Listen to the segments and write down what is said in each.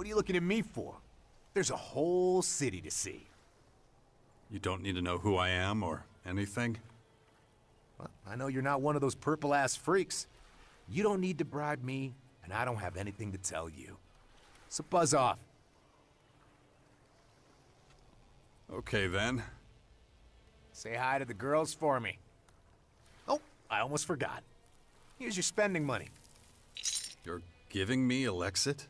What are you looking at me for? There's a whole city to see. You don't need to know who I am or anything? Well, I know you're not one of those purple-ass freaks. You don't need to bribe me, and I don't have anything to tell you. So buzz off. Okay, then. Say hi to the girls for me. Oh, I almost forgot. Here's your spending money. You're giving me Elexit?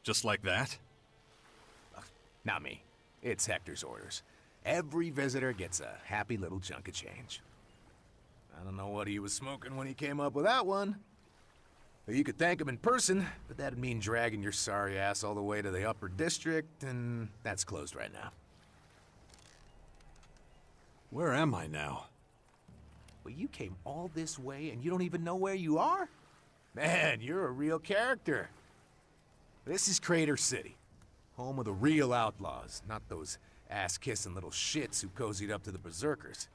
Just like that? Not me. It's Hector's orders. Every visitor gets a happy little chunk of change. I don't know what he was smoking when he came up with that one. You could thank him in person, but that'd mean dragging your sorry ass all the way to the upper district, and that's closed right now. Where am I now? Well, you came all this way and you don't even know where you are? Man, you're a real character. This is Crater City, home of the real outlaws, not those ass-kissing little shits who cozied up to the berserkers.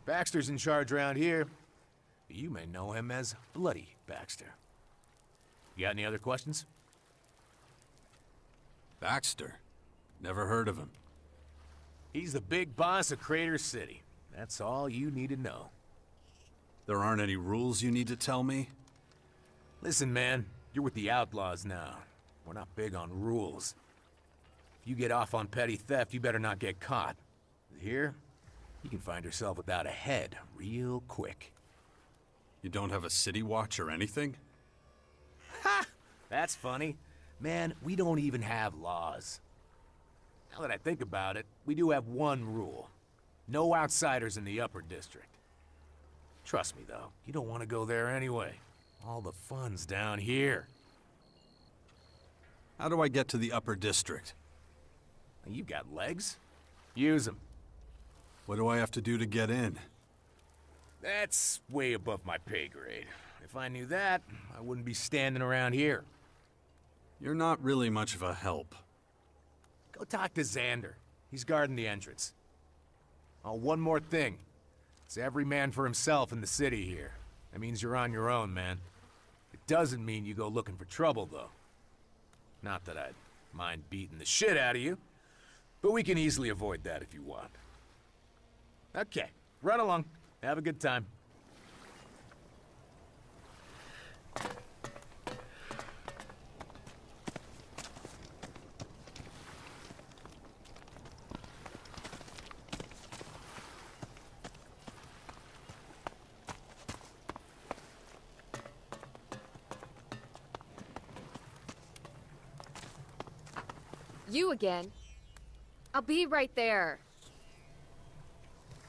Baxter's in charge around here. You may know him as Bloody Baxter. You got any other questions? Baxter? Never heard of him. He's the big boss of Crater City. That's all you need to know. There aren't any rules you need to tell me? Listen, man, you're with the outlaws now. We're not big on rules. If you get off on petty theft, you better not get caught. Here, you can find yourself without a head real quick. You don't have a city watch or anything? Ha! That's funny. Man, we don't even have laws. Now that I think about it, we do have one rule. No outsiders in the upper district. Trust me, though, you don't want to go there anyway. All the fun's down here. How do I get to the upper district? You've got legs. Use them. What do I have to do to get in? That's way above my pay grade. If I knew that, I wouldn't be standing around here. You're not really much of a help. Go talk to Xander. He's guarding the entrance. Oh, one more thing. It's every man for himself in the city here. That means you're on your own, man. It doesn't mean you go looking for trouble, though. Not that I'd mind beating the shit out of you, but we can easily avoid that if you want. Okay, run along. Have a good time. You again. I'll be right there.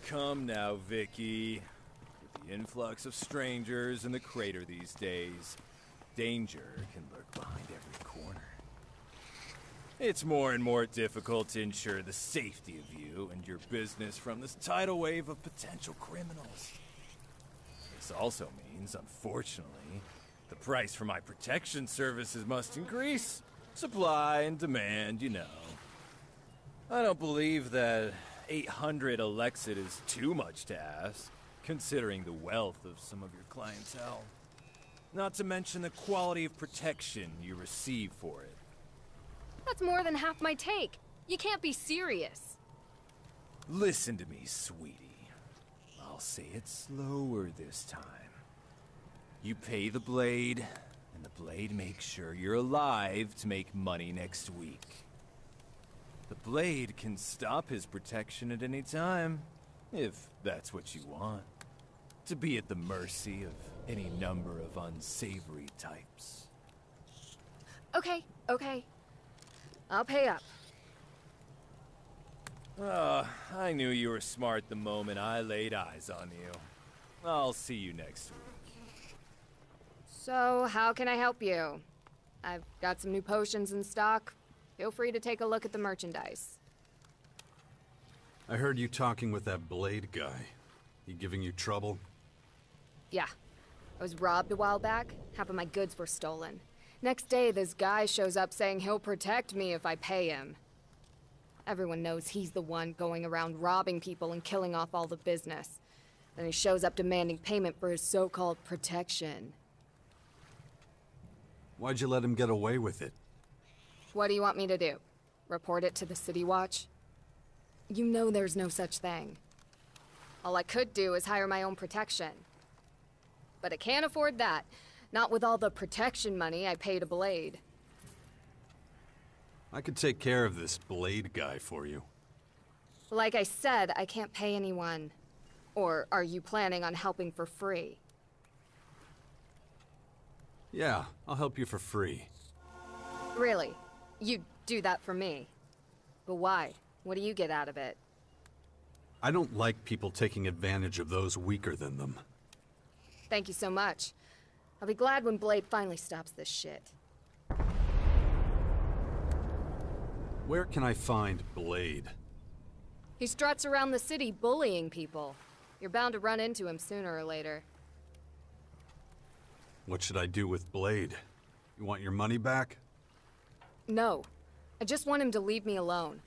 Come now, Vicky. With the influx of strangers in the crater these days, danger can lurk behind every corner. It's more and more difficult to ensure the safety of you and your business from this tidal wave of potential criminals. This also means, unfortunately, the price for my protection services must increase. Supply and demand, you know. I don't believe that 800 Elexit is too much to ask, considering the wealth of some of your clientele. Not to mention the quality of protection you receive for it. That's more than half my take. You can't be serious. Listen to me, sweetie. I'll say it slower this time. You pay the blade, and the blade makes sure you're alive to make money next week. The blade can stop his protection at any time, if that's what you want. To be at the mercy of any number of unsavory types. Okay. I'll pay up. I knew you were smart the moment I laid eyes on you. I'll see you next week. So, how can I help you? I've got some new potions in stock. Feel free to take a look at the merchandise. I heard you talking with that Blade guy. He giving you trouble? Yeah. I was robbed a while back. Half of my goods were stolen. Next day, this guy shows up saying he'll protect me if I pay him. Everyone knows he's the one going around robbing people and killing off all the business. Then he shows up demanding payment for his so-called protection. Why'd you let him get away with it? What do you want me to do? Report it to the City Watch? You know there's no such thing. All I could do is hire my own protection. But I can't afford that. Not with all the protection money I pay to Blade. I could take care of this Blade guy for you. Like I said, I can't pay anyone. Or are you planning on helping for free? Yeah, I'll help you for free. Really? You'd do that for me? But why? What do you get out of it? I don't like people taking advantage of those weaker than them. Thank you so much. I'll be glad when Blade finally stops this shit. Where can I find Blade? He struts around the city bullying people. You're bound to run into him sooner or later. What should I do with Blade? You want your money back? No. I just want him to leave me alone.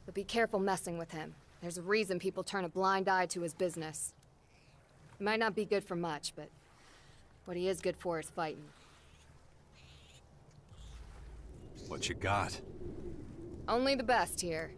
But be careful messing with him. There's a reason people turn a blind eye to his business. He might not be good for much, but what he is good for is fighting. What you got? Only the best here.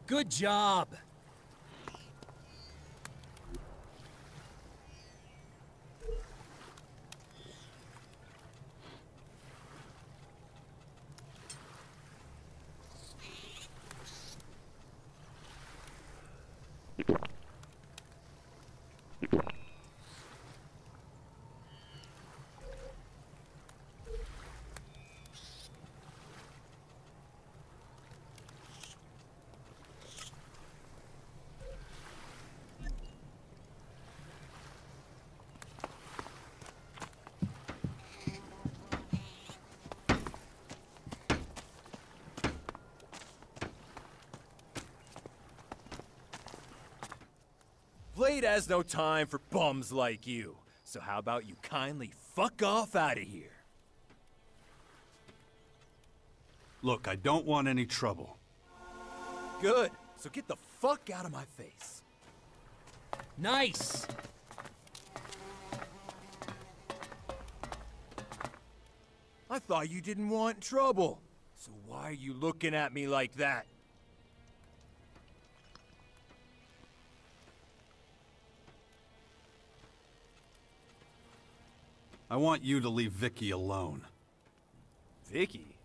Good job! Blade has no time for bums like you. So how about you kindly fuck off out of here? Look, I don't want any trouble. Good. So get the fuck out of my face. Nice! I thought you didn't want trouble. So why are you looking at me like that? I want you to leave Vicky alone. Vicky?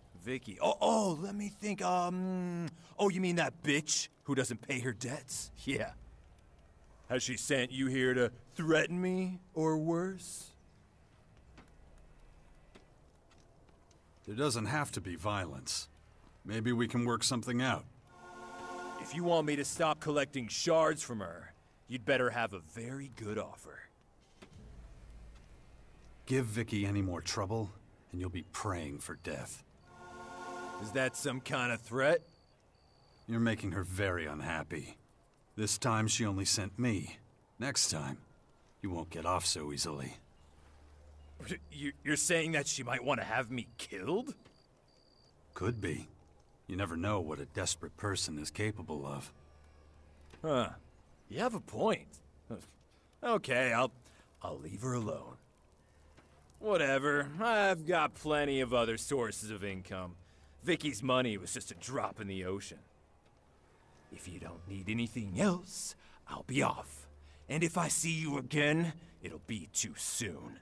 Oh, let me think, oh, you mean that bitch who doesn't pay her debts? Yeah. Has she sent you here to threaten me, or worse? There doesn't have to be violence. Maybe we can work something out. If you want me to stop collecting shards from her, you'd better have a very good offer. Give Vicky any more trouble, and you'll be praying for death. Is that some kind of threat? You're making her very unhappy. This time she only sent me. Next time, you won't get off so easily. You're saying that she might want to have me killed? Could be. You never know what a desperate person is capable of. Huh. You have a point. Okay, I'll leave her alone. Whatever. I've got plenty of other sources of income. Vicky's money was just a drop in the ocean. If you don't need anything else, I'll be off. And if I see you again, it'll be too soon.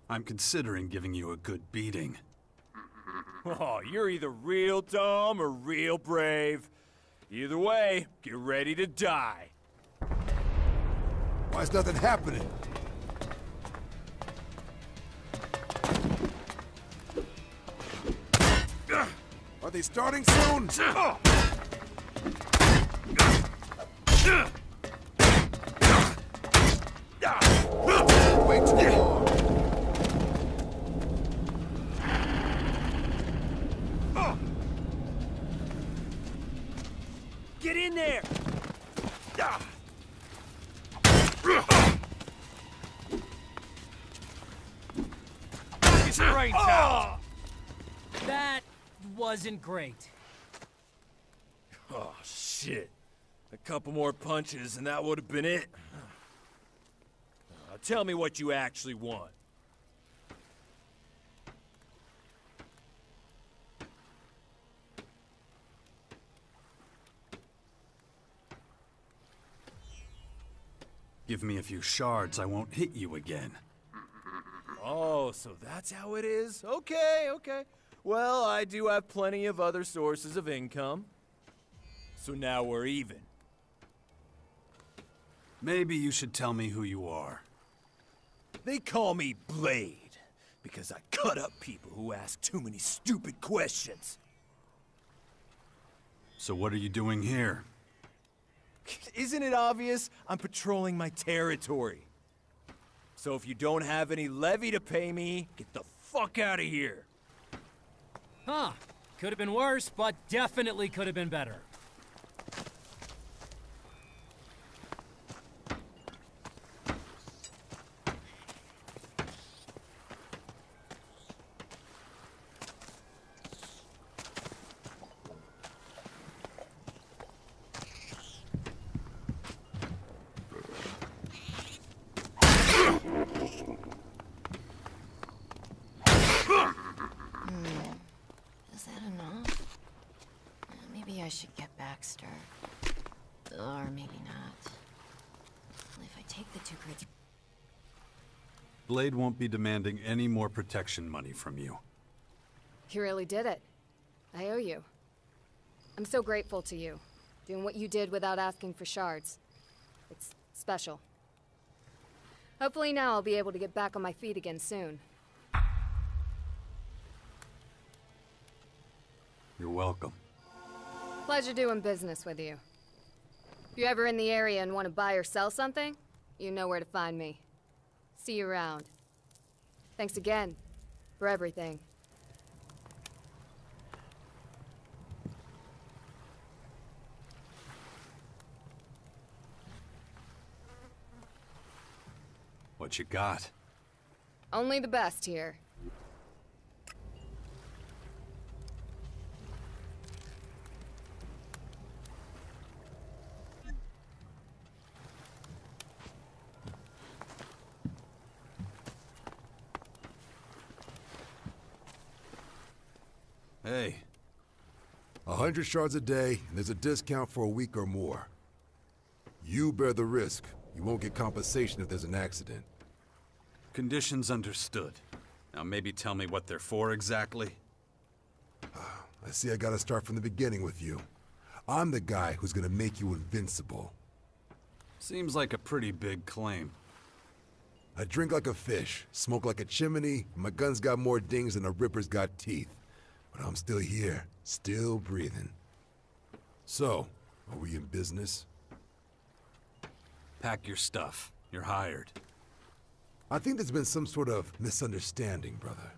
I'm considering giving you a good beating. Oh, you're either real dumb or real brave. Either way, get ready to die. Why is nothing happening? Are they starting soon? Way too long. Get in there! His brains out! That wasn't great. Oh, shit. A couple more punches and that would have been it. Tell me what you actually want. Give me a few shards, I won't hit you again. Oh, so that's how it is? Okay, okay. Well, I do have plenty of other sources of income. So now we're even. Maybe you should tell me who you are. They call me Blade, because I cut up people who ask too many stupid questions. So what are you doing here? Isn't it obvious? I'm patrolling my territory. So if you don't have any levy to pay me, get the fuck out of here. Huh. Could have been worse, but definitely could have been better. Is that enough? Maybe I should get Baxter. Or maybe not. If I take the 2 crates... Blade won't be demanding any more protection money from you. You really did it. I owe you. I'm so grateful to you. Doing what you did without asking for shards. It's special. Hopefully now I'll be able to get back on my feet again soon. You're welcome. Pleasure doing business with you. If you're ever in the area and want to buy or sell something, you know where to find me. See you around. Thanks again for everything. What you got? Only the best here. Hey. 100 shards a day, and there's a discount for a week or more. You bear the risk. You won't get compensation if there's an accident. Conditions understood. Now maybe tell me what they're for exactly? I see I gotta start from the beginning with you. I'm the guy who's gonna make you invincible. Seems like a pretty big claim. I drink like a fish, smoke like a chimney, and my gun's got more dings than a ripper's got teeth. But I'm still here, still breathing. So, are we in business? Pack your stuff. You're hired. I think there's been some sort of misunderstanding, brother.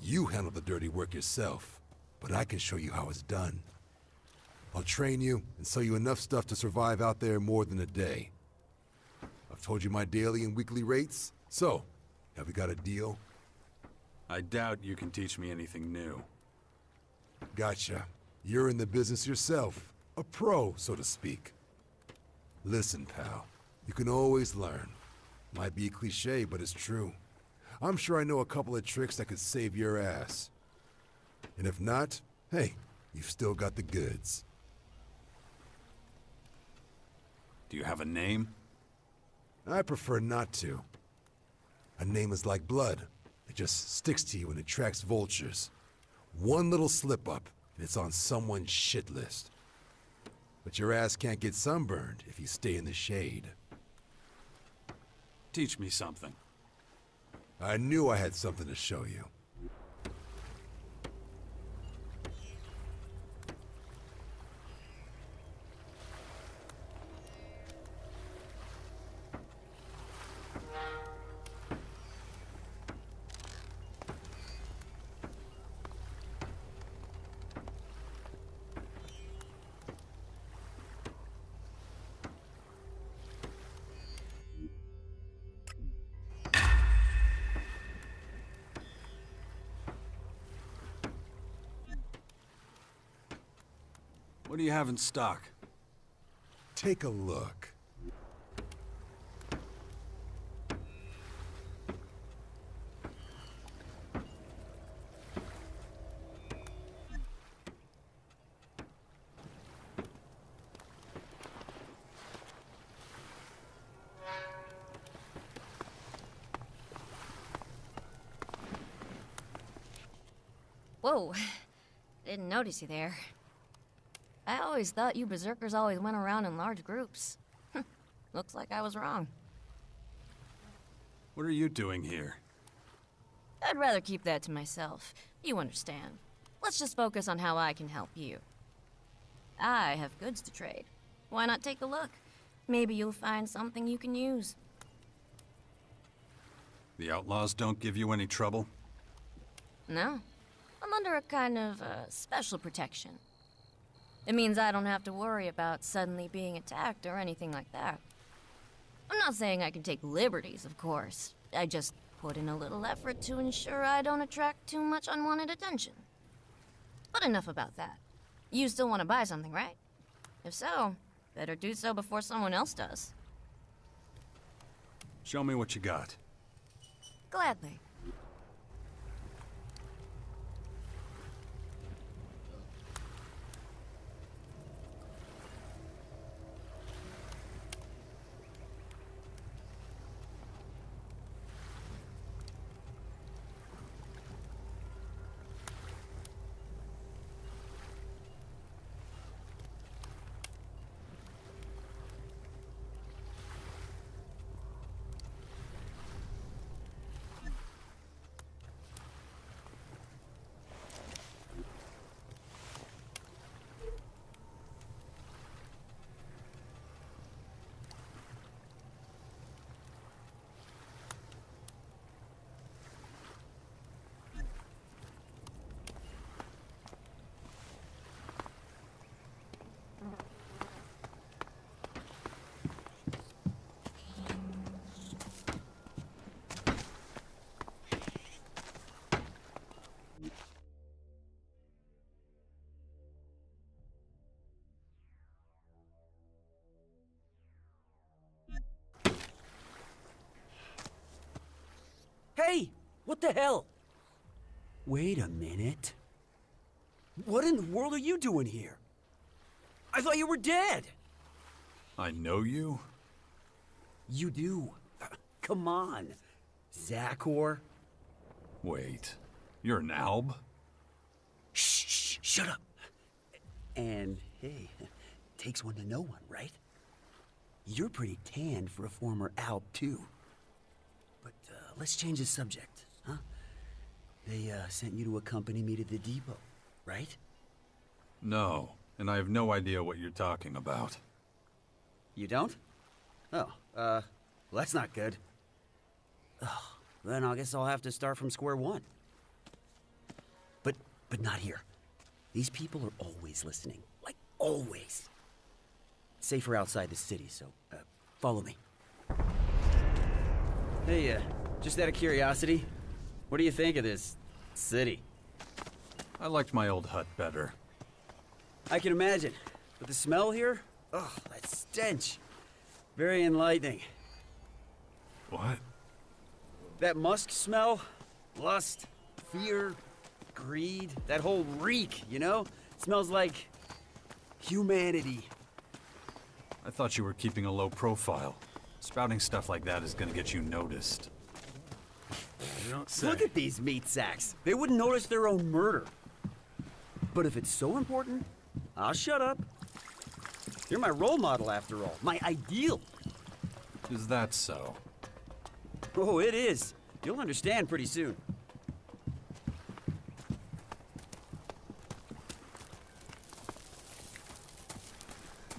You handle the dirty work yourself, but I can show you how it's done. I'll train you and sell you enough stuff to survive out there more than a day. I've told you my daily and weekly rates, so, have we got a deal? I doubt you can teach me anything new. Gotcha. You're in the business yourself. A pro, so to speak. Listen, pal. You can always learn. Might be a cliche, but it's true. I'm sure I know a couple of tricks that could save your ass. And if not, hey, you've still got the goods. Do you have a name? I prefer not to. A name is like blood. It just sticks to you and attracts vultures. One little slip-up, and it's on someone's shit list. But your ass can't get sunburned if you stay in the shade. Teach me something. I knew I had something to show you. What do you have in stock? Take a look. Whoa. Didn't notice you there. I always thought you berserkers always went around in large groups. Looks like I was wrong. What are you doing here? I'd rather keep that to myself. You understand. Let's just focus on how I can help you. I have goods to trade. Why not take a look? Maybe you'll find something you can use. The outlaws don't give you any trouble? No. I'm under a kind of special protection. It means I don't have to worry about suddenly being attacked or anything like that. I'm not saying I can take liberties, of course. I just put in a little effort to ensure I don't attract too much unwanted attention. But enough about that. You still want to buy something, right? If so, better do so before someone else does. Show me what you got. Gladly. Hey! What the hell? Wait a minute. What in the world are you doing here? I thought you were dead! I know you? You do. Come on. Zachor. Wait, you're an Alb? Shh, shut up. And hey, takes one to know one, right? You're pretty tanned for a former Alb, too. But let's change the subject, huh? They sent you to accompany me to the depot, right? No, and I have no idea what you're talking about. You don't? Oh, well, that's not good. Oh, then I guess I'll have to start from square one. But not here. These people are always listening. Like, always. Safer outside the city, so, follow me. Hey, just out of curiosity, what do you think of this city? I liked my old hut better. I can imagine. But the smell here? Oh, that stench. Very enlightening. What? That musk smell? Lust, fear, greed, that whole reek, you know? Smells like humanity. I thought you were keeping a low profile. Spouting stuff like that is gonna get you noticed. You don't say. Look at these meat sacks. They wouldn't notice their own murder. But if it's so important, I'll shut up. You're my role model after all, my ideal. Is that so? Oh, it is. You'll understand pretty soon.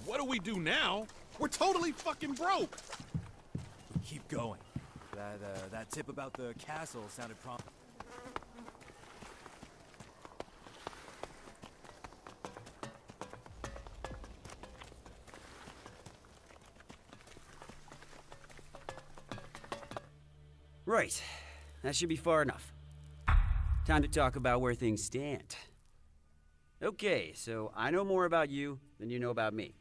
What do we do now? We're totally fucking broke! Keep going. That tip about the castle sounded promising. Right. That should be far enough. Time to talk about where things stand. Okay, so I know more about you than you know about me.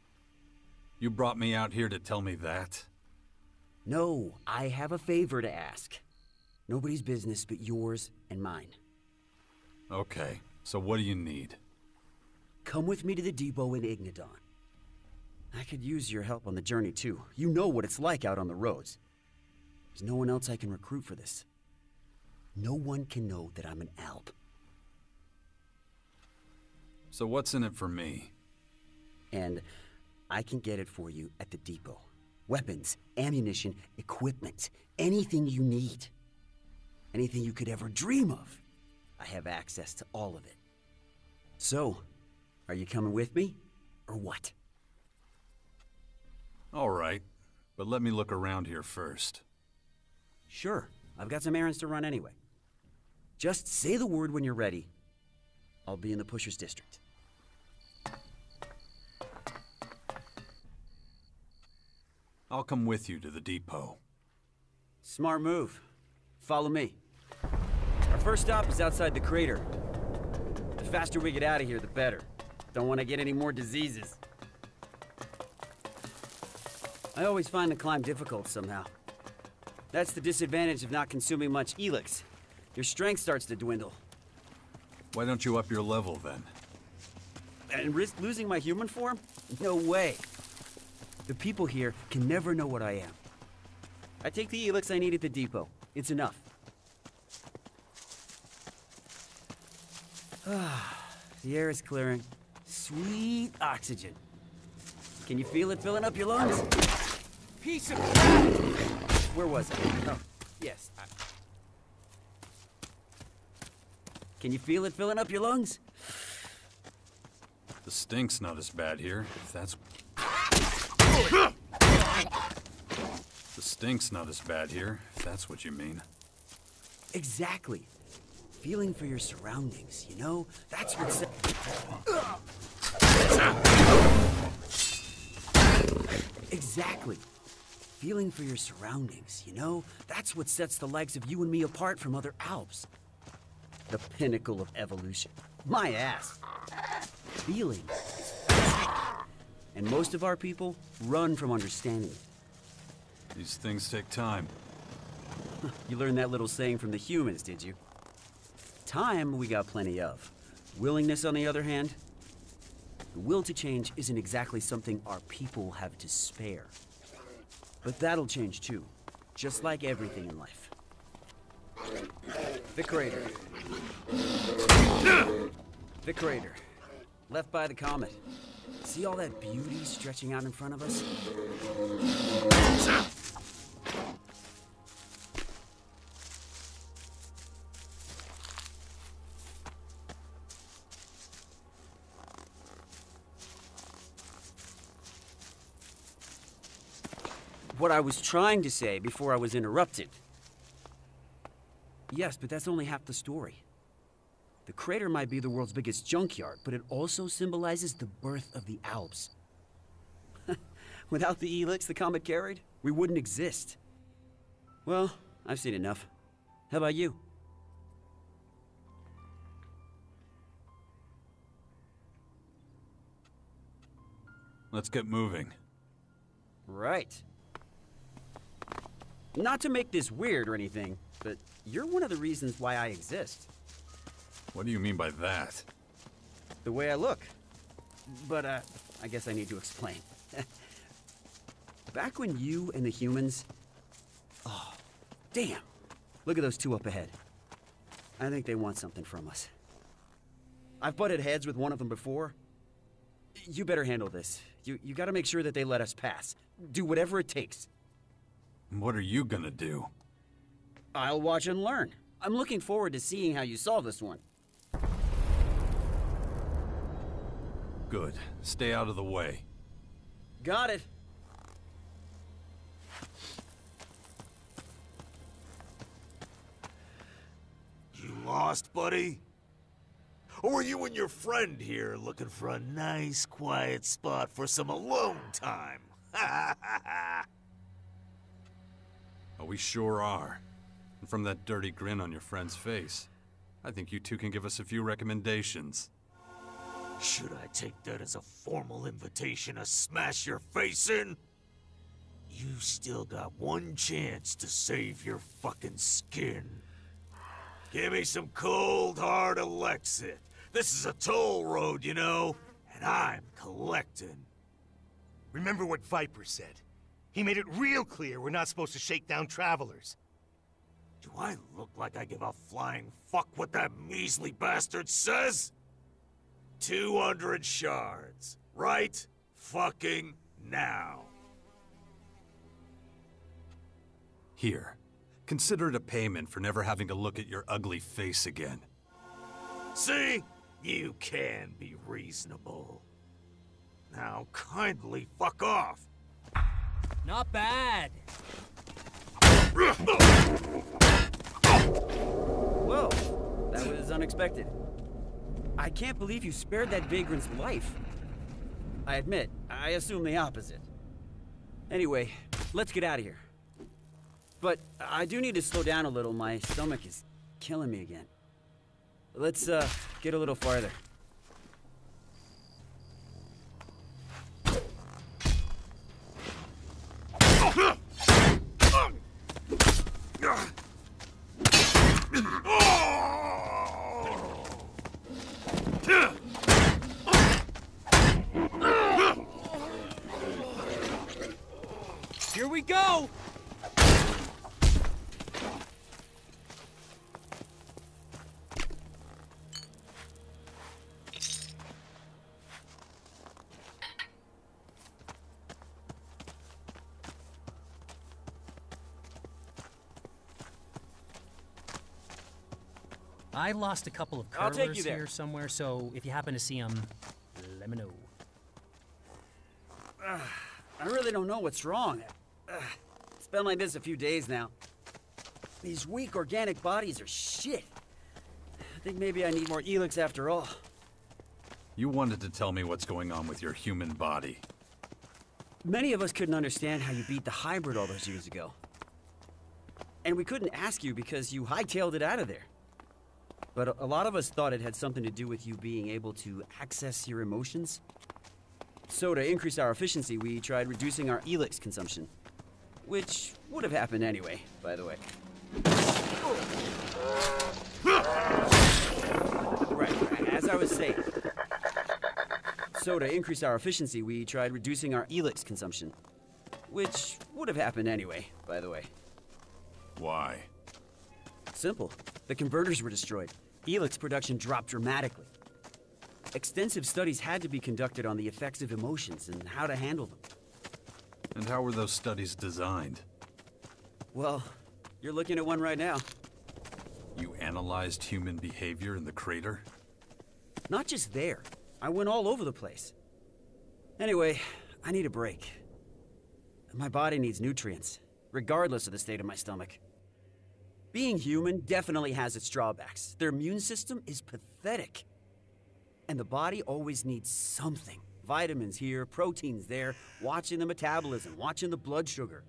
You brought me out here to tell me that? No, I have a favor to ask. Nobody's business but yours and mine. Okay, so what do you need? Come with me to the depot in Ignadon. I could use your help on the journey too. You know what it's like out on the roads. There's no one else I can recruit for this. No one can know that I'm an Alp. So what's in it for me? And I can get it for you at the depot. Weapons, ammunition, equipment, anything you need. Anything you could ever dream of. I have access to all of it. So, are you coming with me, or what? All right, but let me look around here first. Sure, I've got some errands to run anyway. Just say the word when you're ready. I'll be in the Pushers District. I'll come with you to the depot. Smart move. Follow me. Our first stop is outside the crater. The faster we get out of here, the better. Don't want to get any more diseases. I always find the climb difficult somehow. That's the disadvantage of not consuming much Elex. Your strength starts to dwindle. Why don't you up your level then? And risk losing my human form? No way. The people here can never know what I am. I take the Elex I need at the depot. It's enough. The air is clearing. Sweet oxygen. Can you feel it filling up your lungs? Piece of crap! Where was I? Oh, yes. Can you feel it filling up your lungs? The stink's not as bad here, if that's... The stink's not as bad here, if that's what you mean. Exactly. Feeling for your surroundings, you know? That's what's... Exactly. Feeling for your surroundings, you know? That's what sets the likes of you and me apart from other Alps. The pinnacle of evolution. My ass. Feeling. And most of our people run from understanding it. These things take time. You learned that little saying from the humans, did you? Time we got plenty of. Willingness, on the other hand, the will to change isn't exactly something our people have to spare. But that'll change too, just like everything in life. The crater. The crater. Left by the comet. See all that beauty stretching out in front of us? What I was trying to say before I was interrupted. Yes, but that's only half the story. The crater might be the world's biggest junkyard, but it also symbolizes the birth of the Alps. Without the Elex the comet carried, we wouldn't exist. Well, I've seen enough. How about you? Let's get moving. Right. Not to make this weird or anything, but you're one of the reasons why I exist. What do you mean by that? The way I look. But, I guess I need to explain. Back when you and the humans... Oh, damn! Look at those two up ahead. I think they want something from us. I've butted heads with one of them before. You better handle this. You gotta make sure that they let us pass. Do whatever it takes. What are you gonna do? I'll watch and learn. I'm looking forward to seeing how you solve this one. Good. Stay out of the way. Got it. You lost, buddy? Or were you and your friend here looking for a nice, quiet spot for some alone time? Oh, we sure are. And from that dirty grin on your friend's face, I think you two can give us a few recommendations. Should I take that as a formal invitation to smash your face in? You still got one chance to save your fucking skin. Give me some cold, hard Elex. This is a toll road, you know, and I'm collecting. Remember what Viper said. He made it real clear we're not supposed to shake down travelers. Do I look like I give a flying fuck what that measly bastard says? 200 shards. Right fucking now. Here. Consider it a payment for never having to look at your ugly face again. See? You can be reasonable. Now kindly fuck off. Not bad. Whoa, that was unexpected. I can't believe you spared that vagrant's life. I admit, I assume the opposite. Anyway, let's get out of here. But I do need to slow down a little. My stomach is killing me again. Let's, get a little farther. Here we go! I lost a couple of I'll take curlers you there. here somewhere, so if you happen to see them, let me know. I really don't know what's wrong. It's been like this a few days now. These weak organic bodies are shit. I think maybe I need more Elex after all. You wanted to tell me what's going on with your human body. Many of us couldn't understand how you beat the hybrid all those years ago. And we couldn't ask you because you hightailed it out of there. But a lot of us thought it had something to do with you being able to access your emotions. So to increase our efficiency, we tried reducing our Elex consumption. Which would have happened anyway, by the way. Right, as I was saying. So to increase our efficiency, we tried reducing our Elex consumption. Which would have happened anyway, by the way. Why? Simple. The converters were destroyed. Elex production dropped dramatically. Extensive studies had to be conducted on the effects of emotions and how to handle them. And how were those studies designed? Well, you're looking at one right now. You analyzed human behavior in the crater? Not just there. I went all over the place. Anyway, I need a break. My body needs nutrients, regardless of the state of my stomach. Being human definitely has its drawbacks. Their immune system is pathetic. And the body always needs something. Vitamins here, proteins there, watching the metabolism, watching the blood sugar.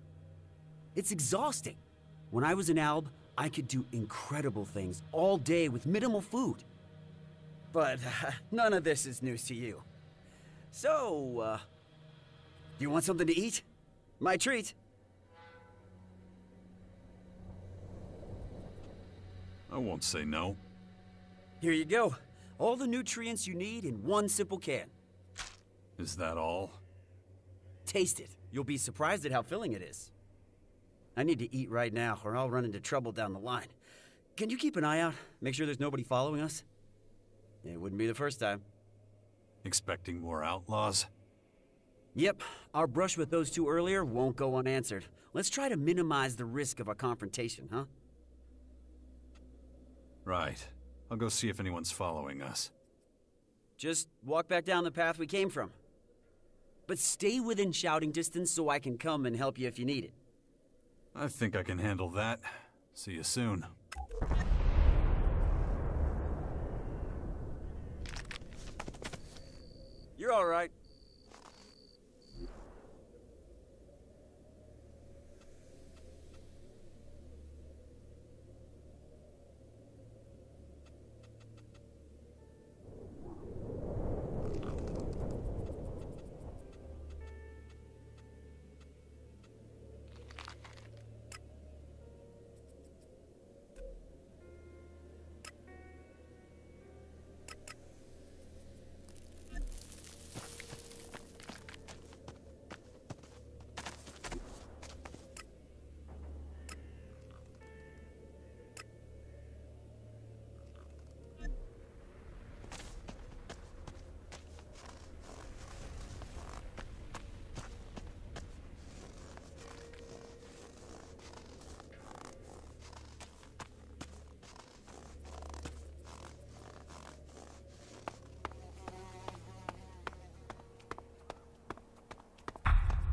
It's exhausting. When I was in Alb, I could do incredible things all day with minimal food. But none of this is news to you. So, do you want something to eat? My treat. I won't say no. Here you go. All the nutrients you need in one simple can. Is that all? Taste it. You'll be surprised at how filling it is. I need to eat right now, or I'll run into trouble down the line. Can you keep an eye out? Make sure there's nobody following us? It wouldn't be the first time. Expecting more outlaws? Yep. Our brush with those two earlier won't go unanswered. Let's try to minimize the risk of a confrontation, huh? Right. I'll go see if anyone's following us. Just walk back down the path we came from. But stay within shouting distance so I can come and help you if you need it. I think I can handle that. See you soon. You're all right.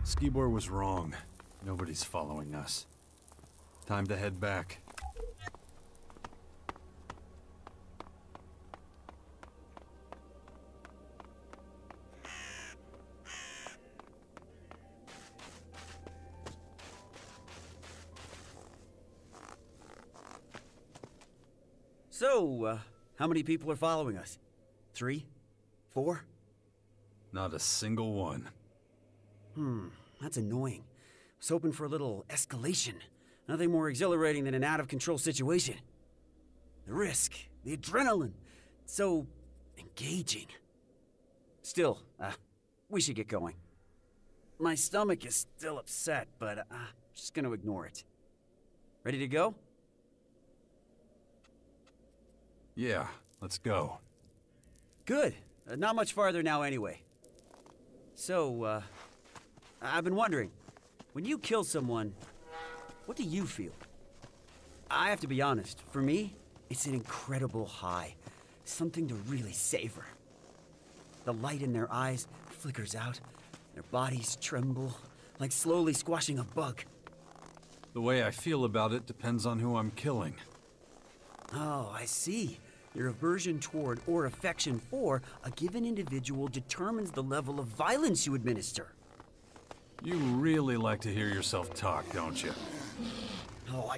Skibor was wrong. Nobody's following us. Time to head back. So, how many people are following us? 3? 4? Not a single one. That's annoying. I was hoping for a little escalation. Nothing more exhilarating than an out-of-control situation. The risk, the adrenaline, so engaging. Still, we should get going. My stomach is still upset, but I'm just gonna ignore it. Ready to go? Yeah, let's go. Good. Not much farther now anyway. So, I've been wondering, when you kill someone, what do you feel? I have to be honest, for me, it's an incredible high. Something to really savor. The light in their eyes flickers out, their bodies tremble, like slowly squashing a bug. The way I feel about it depends on who I'm killing. Oh, I see. Your aversion toward or affection for a given individual determines the level of violence you administer. You really like to hear yourself talk, don't you? Oh,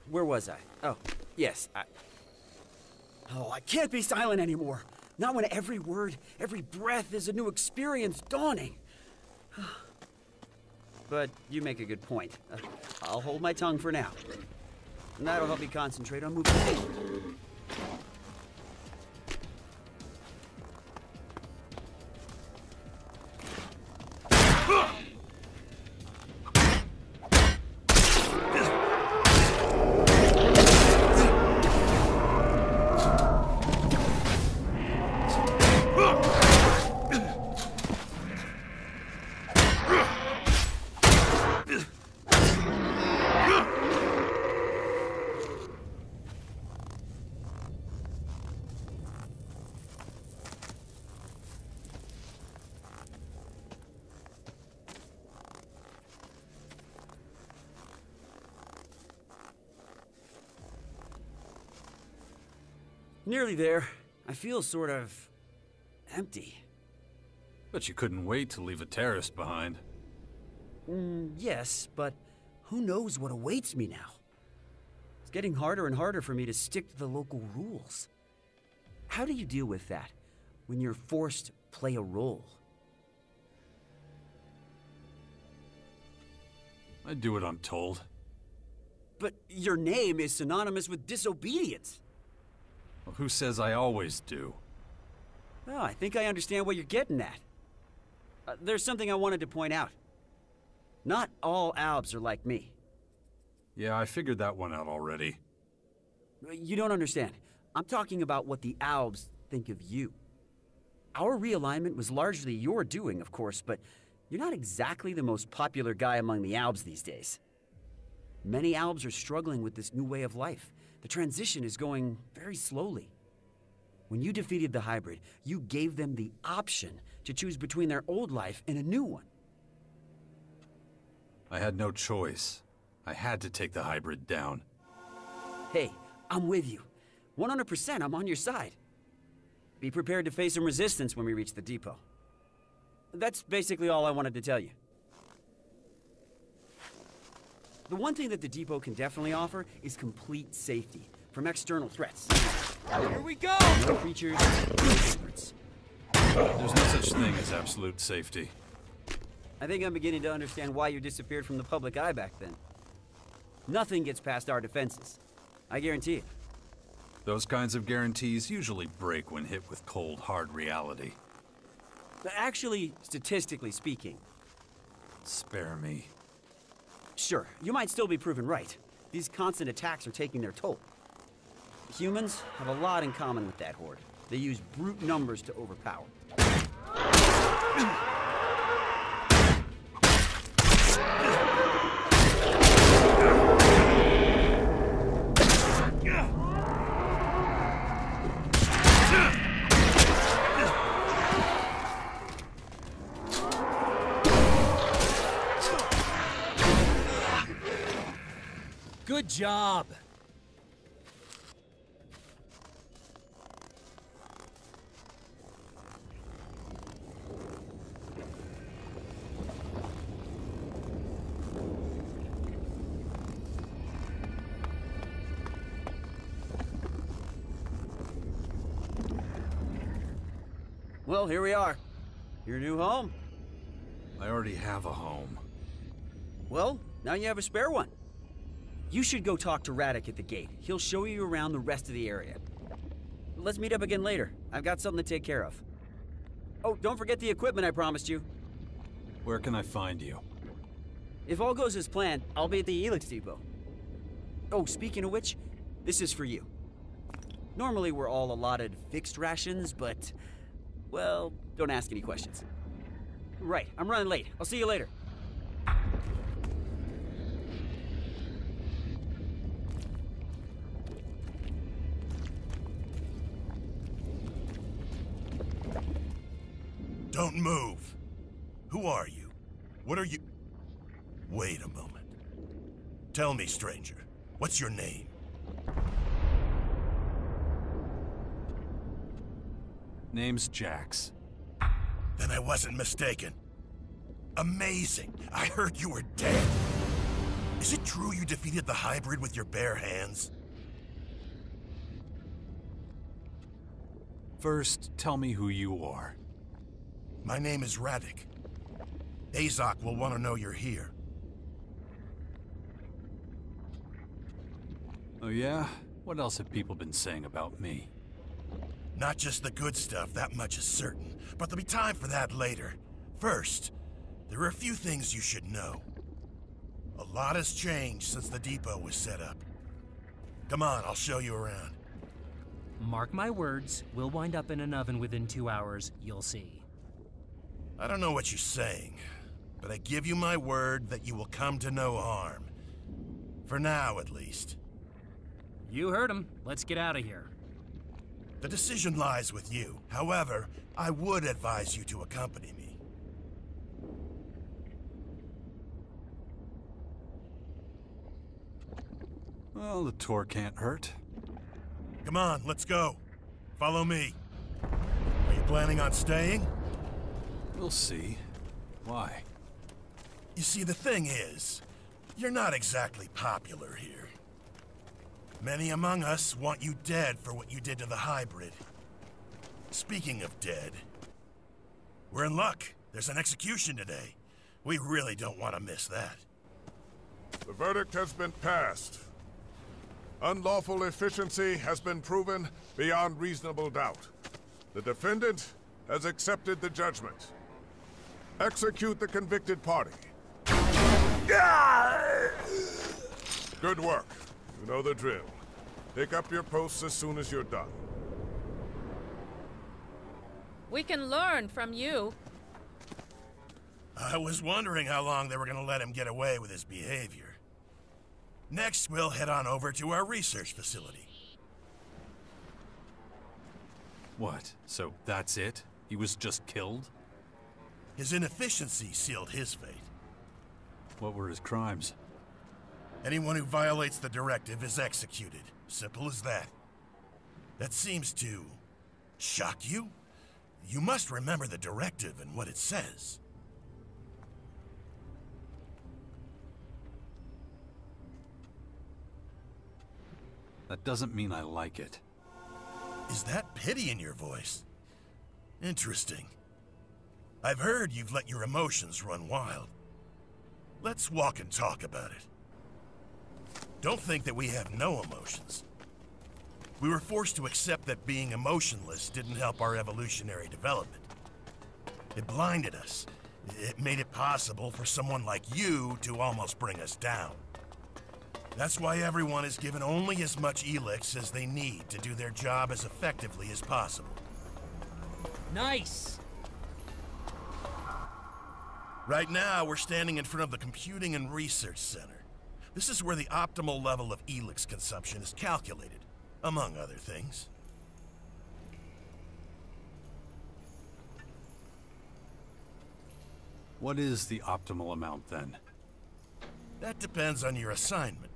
Where was I? Oh, yes, Oh, I can't be silent anymore. Not when every word, every breath is a new experience dawning. But you make a good point. I'll hold my tongue for now. And that'll help me concentrate on moving forward. Nearly there. I feel sort of empty. But you couldn't wait to leave a terrorist behind. Yes, but who knows what awaits me now? It's getting harder and harder for me to stick to the local rules. How do you deal with that when you're forced to play a role? I do what I'm told. But your name is synonymous with disobedience. Well, who says I always do? Oh, I think I understand what you're getting at. There's something I wanted to point out. Not all Albs are like me. Yeah, I figured that one out already. You don't understand. I'm talking about what the Albs think of you. Our realignment was largely your doing, of course, but you're not exactly the most popular guy among the Albs these days. Many Albs are struggling with this new way of life. The transition is going very slowly. When you defeated the hybrid, you gave them the option to choose between their old life and a new one. I had no choice. I had to take the hybrid down. Hey, I'm with you. 100% I'm on your side. Be prepared to face some resistance when we reach the depot. That's basically all I wanted to tell you. The one thing that the depot can definitely offer is complete safety from external threats. Here we go! No creatures, no secrets. There's no such thing as absolute safety. I think I'm beginning to understand why you disappeared from the public eye back then. Nothing gets past our defenses. I guarantee it. Those kinds of guarantees usually break when hit with cold, hard reality. But actually, statistically speaking... Spare me. Sure, you might still be proven right. These constant attacks are taking their toll. Humans have a lot in common with that horde. They use brute numbers to overpower. Good job! Well, here we are. Your new home? I already have a home. Well, now you have a spare one. You should go talk to Radek at the gate. He'll show you around the rest of the area. Let's meet up again later. I've got something to take care of. Oh, don't forget the equipment I promised you. Where can I find you? If all goes as planned, I'll be at the Elex depot. Oh, speaking of which, this is for you. Normally we're all allotted fixed rations, but... well, don't ask any questions. Right, I'm running late. I'll see you later. Don't move. Who are you? What are you... Wait a moment. Tell me, stranger, what's your name? Name's Jax. Then I wasn't mistaken. Amazing. I heard you were dead. Is it true you defeated the hybrid with your bare hands? First, tell me who you are. My name is Radek. Azok will want to know you're here. Oh yeah? What else have people been saying about me? Not just the good stuff, that much is certain. But there'll be time for that later. First, there are a few things you should know. A lot has changed since the depot was set up. Come on, I'll show you around. Mark my words, we'll wind up in an oven within 2 hours, you'll see. I don't know what you're saying, but I give you my word that you will come to no harm. For now, at least. You heard him. Let's get out of here. The decision lies with you. However, I would advise you to accompany me. Well, the tour can't hurt. Come on, let's go. Follow me. Are you planning on staying? We'll see. Why? You see, the thing is, you're not exactly popular here. Many among us want you dead for what you did to the hybrid. Speaking of dead, we're in luck. There's an execution today. We really don't want to miss that. The verdict has been passed. Unlawful efficiency has been proven beyond reasonable doubt. The defendant has accepted the judgment. Execute the convicted party. Good work. You know the drill. Pick up your posts as soon as you're done. We can learn from you. I was wondering how long they were gonna let him get away with his behavior. Next, we'll head on over to our research facility. What? So that's it? He was just killed? His inefficiency sealed his fate. What were his crimes? Anyone who violates the directive is executed. Simple as that. That seems to shock you? You must remember the directive and what it says. That doesn't mean I like it. Is that pity in your voice? Interesting. I've heard you've let your emotions run wild. Let's walk and talk about it. Don't think that we have no emotions. We were forced to accept that being emotionless didn't help our evolutionary development. It blinded us. It made it possible for someone like you to almost bring us down. That's why everyone is given only as much Elex as they need to do their job as effectively as possible. Nice! Right now, we're standing in front of the Computing and Research Center. This is where the optimal level of Elex consumption is calculated, among other things. What is the optimal amount, then? That depends on your assignment.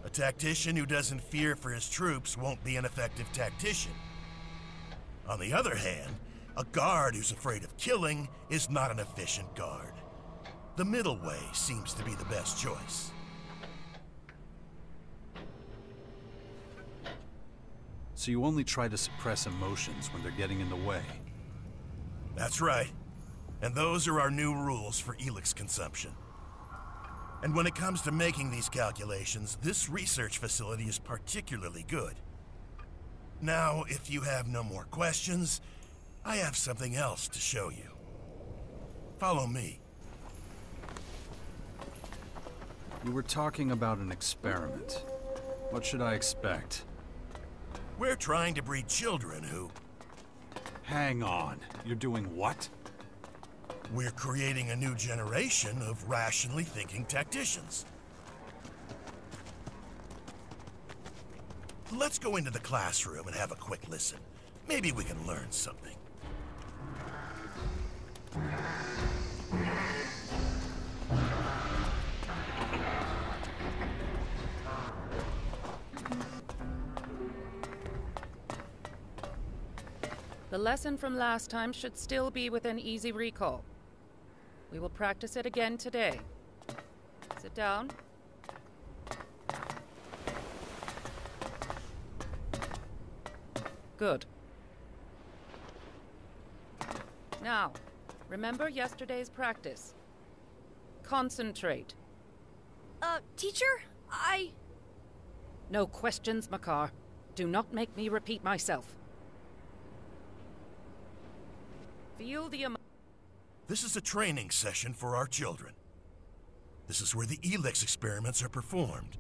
A tactician who doesn't fear for his troops won't be an effective tactician. On the other hand, a guard who's afraid of killing is not an efficient guard. The middle way seems to be the best choice. So you only try to suppress emotions when they're getting in the way? That's right. And those are our new rules for Elex consumption. And when it comes to making these calculations, this research facility is particularly good. Now, if you have no more questions, I have something else to show you. Follow me. You were talking about an experiment. What should I expect? We're trying to breed children who... Hang on. You're doing what? We're creating a new generation of rationally thinking tacticians. Let's go into the classroom and have a quick listen. Maybe we can learn something. The lesson from last time should still be within easy recall. We will practice it again today. Sit down. Good. Now, remember yesterday's practice. Concentrate. Teacher, No questions, Makar. Do not make me repeat myself. Feel the This is a training session for our children. This is where the Elex experiments are performed.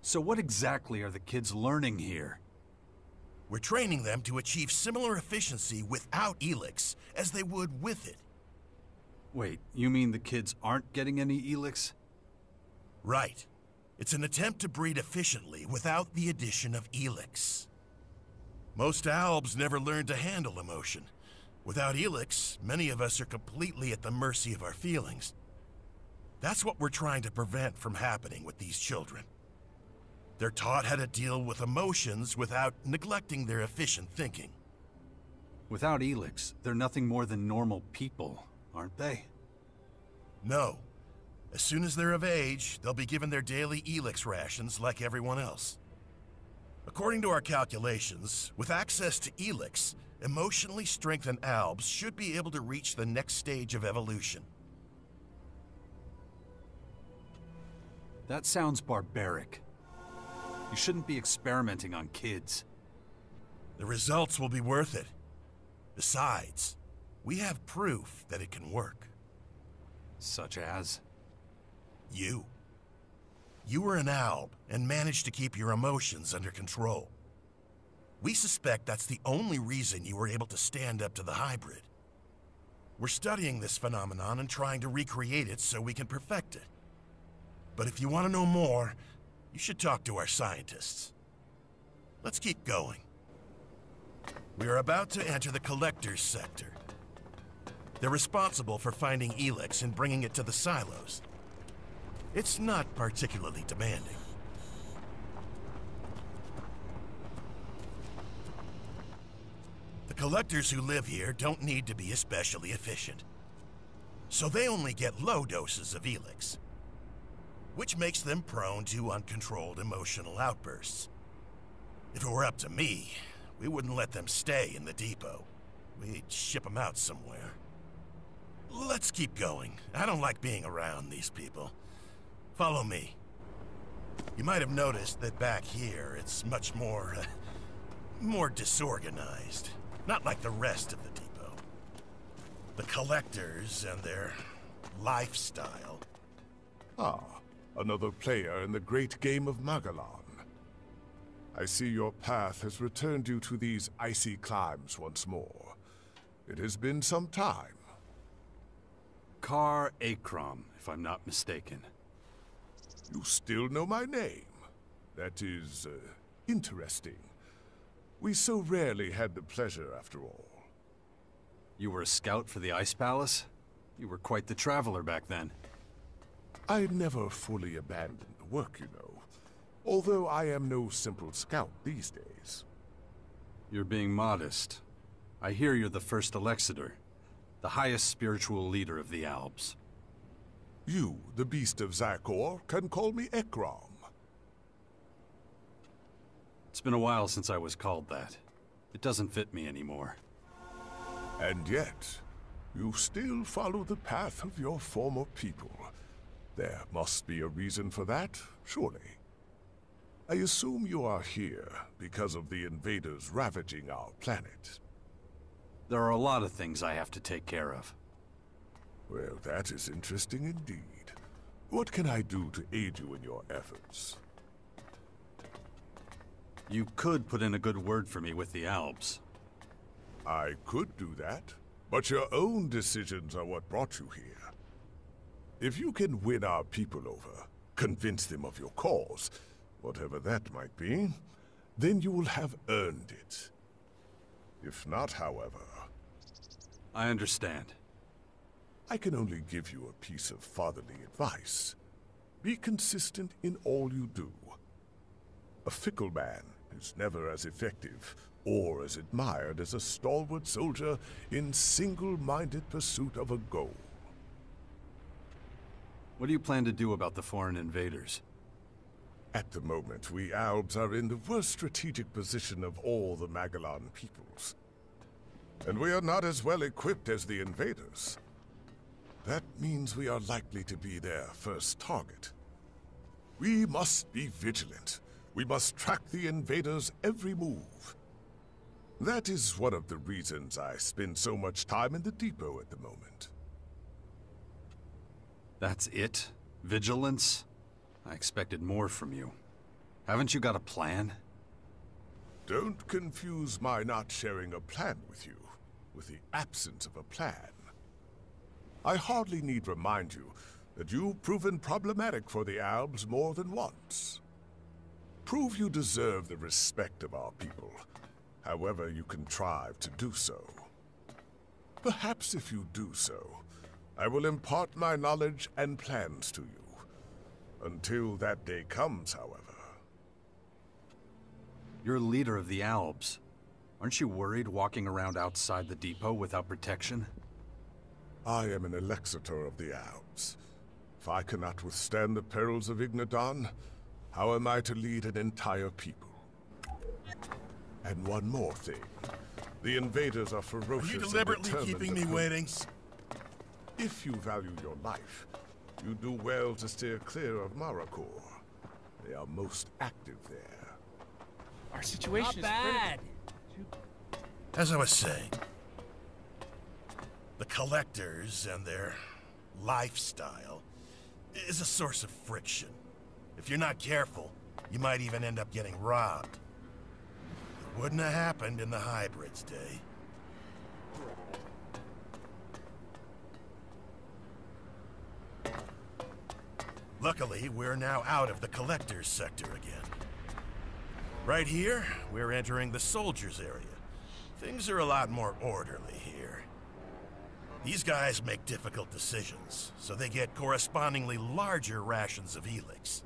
So what exactly are the kids learning here? We're training them to achieve similar efficiency without Elex as they would with it. Wait, you mean the kids aren't getting any Elex? Right. It's an attempt to breed efficiently without the addition of Elex. Most albs never learn to handle emotion. Without Elex, many of us are completely at the mercy of our feelings. That's what we're trying to prevent from happening with these children. They're taught how to deal with emotions without neglecting their efficient thinking. Without Elex, they're nothing more than normal people, aren't they? No. As soon as they're of age, they'll be given their daily Elex rations like everyone else. According to our calculations, with access to Elex, emotionally strengthened Albs should be able to reach the next stage of evolution. That sounds barbaric. You shouldn't be experimenting on kids. The results will be worth it. Besides, we have proof that it can work. Such as? You. You were an Alb and managed to keep your emotions under control. We suspect that's the only reason you were able to stand up to the hybrid. We're studying this phenomenon and trying to recreate it so we can perfect it. But if you want to know more, you should talk to our scientists. Let's keep going. We are about to enter the Collector's sector. They're responsible for finding Elex and bringing it to the silos. It's not particularly demanding. The Collectors who live here don't need to be especially efficient. So they only get low doses of Elex, which makes them prone to uncontrolled emotional outbursts. If it were up to me, we wouldn't let them stay in the depot. We'd ship them out somewhere. Let's keep going. I don't like being around these people. Follow me. You might have noticed that back here, it's much more disorganized. Not like the rest of the depot. The Collectors and their lifestyle. Ah, another player in the great game of Magellan. I see your path has returned you to these icy climes once more. It has been some time. Car Akram, if I'm not mistaken. You still know my name. That is, interesting. We so rarely had the pleasure, after all. You were a scout for the Ice Palace? You were quite the traveler back then. I never fully abandoned the work, you know. Although I am no simple scout these days. You're being modest. I hear you're the first Elexitor, the highest spiritual leader of the Alps. You, the beast of Zakor, can call me Ekram. It's been a while since I was called that. It doesn't fit me anymore. And yet, you still follow the path of your former people. There must be a reason for that, surely. I assume you are here because of the invaders ravaging our planet. There are a lot of things I have to take care of. Well, that is interesting indeed. What can I do to aid you in your efforts? You could put in a good word for me with the Alps. I could do that, but your own decisions are what brought you here. If you can win our people over, convince them of your cause, whatever that might be, then you will have earned it. If not, however... I understand. I can only give you a piece of fatherly advice. Be consistent in all you do. A fickle man is never as effective or as admired as a stalwart soldier in single-minded pursuit of a goal. What do you plan to do about the foreign invaders? At the moment, we Albs are in the worst strategic position of all the Magellan peoples. And we are not as well equipped as the invaders. That means we are likely to be their first target. We must be vigilant. We must track the invaders' every move. That is one of the reasons I spend so much time in the depot at the moment. That's it? Vigilance? I expected more from you. Haven't you got a plan? Don't confuse my not sharing a plan with you with the absence of a plan. I hardly need remind you that you've proven problematic for the Albs more than once. Prove you deserve the respect of our people, however you contrive to do so. Perhaps if you do so, I will impart my knowledge and plans to you. Until that day comes, however. You're leader of the Alps. Aren't you worried walking around outside the depot without protection? I am an Elexitor of the Alps. If I cannot withstand the perils of Ignadan, how am I to lead an entire people? And one more thing. The invaders are ferocious. Are you deliberately and keeping determined me waiting? opponents. If you value your life, you do well to steer clear of Maracor. They are most active there. Our situation is bad. As I was saying, the collectors and their lifestyle is a source of friction. If you're not careful, you might even end up getting robbed. It wouldn't have happened in the hybrids' day. Luckily, we're now out of the collectors sector again. Right here, we're entering the soldiers area. Things are a lot more orderly here. These guys make difficult decisions, so they get correspondingly larger rations of Elex.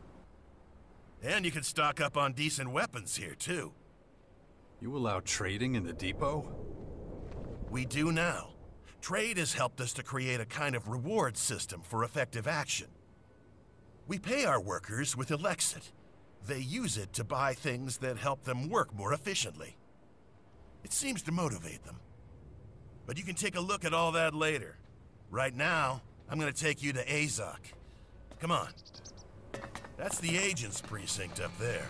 And you can stock up on decent weapons here, too. You allow trading in the depot? We do now. Trade has helped us to create a kind of reward system for effective action. We pay our workers with Elexit. They use it to buy things that help them work more efficiently. It seems to motivate them. But you can take a look at all that later. Right now, I'm gonna take you to Azok. Come on. That's the agent's precinct up there.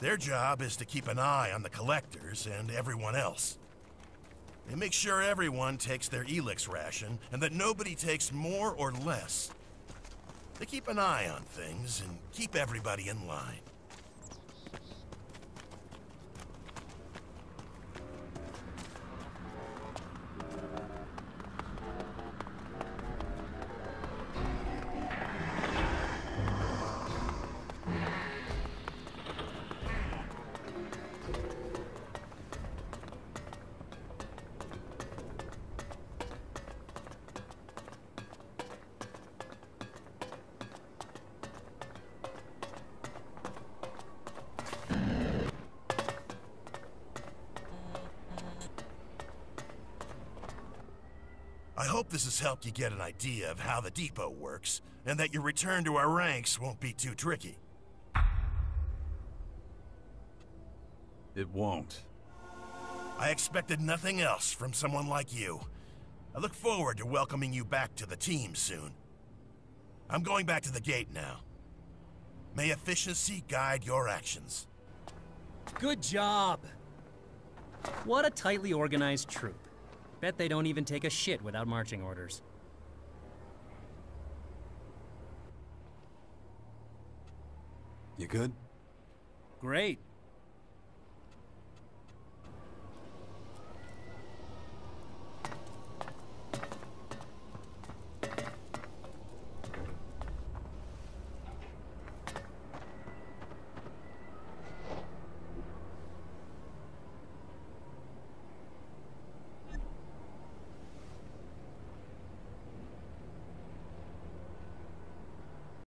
Their job is to keep an eye on the collectors and everyone else. They make sure everyone takes their Elex ration and that nobody takes more or less. They keep an eye on things and keep everybody in line. I hope this has helped you get an idea of how the depot works, and that your return to our ranks won't be too tricky. It won't. I expected nothing else from someone like you. I look forward to welcoming you back to the team soon. I'm going back to the gate now. May efficiency guide your actions. Good job. What a tightly organized troop. Bet they don't even take a shit without marching orders. You good? Great.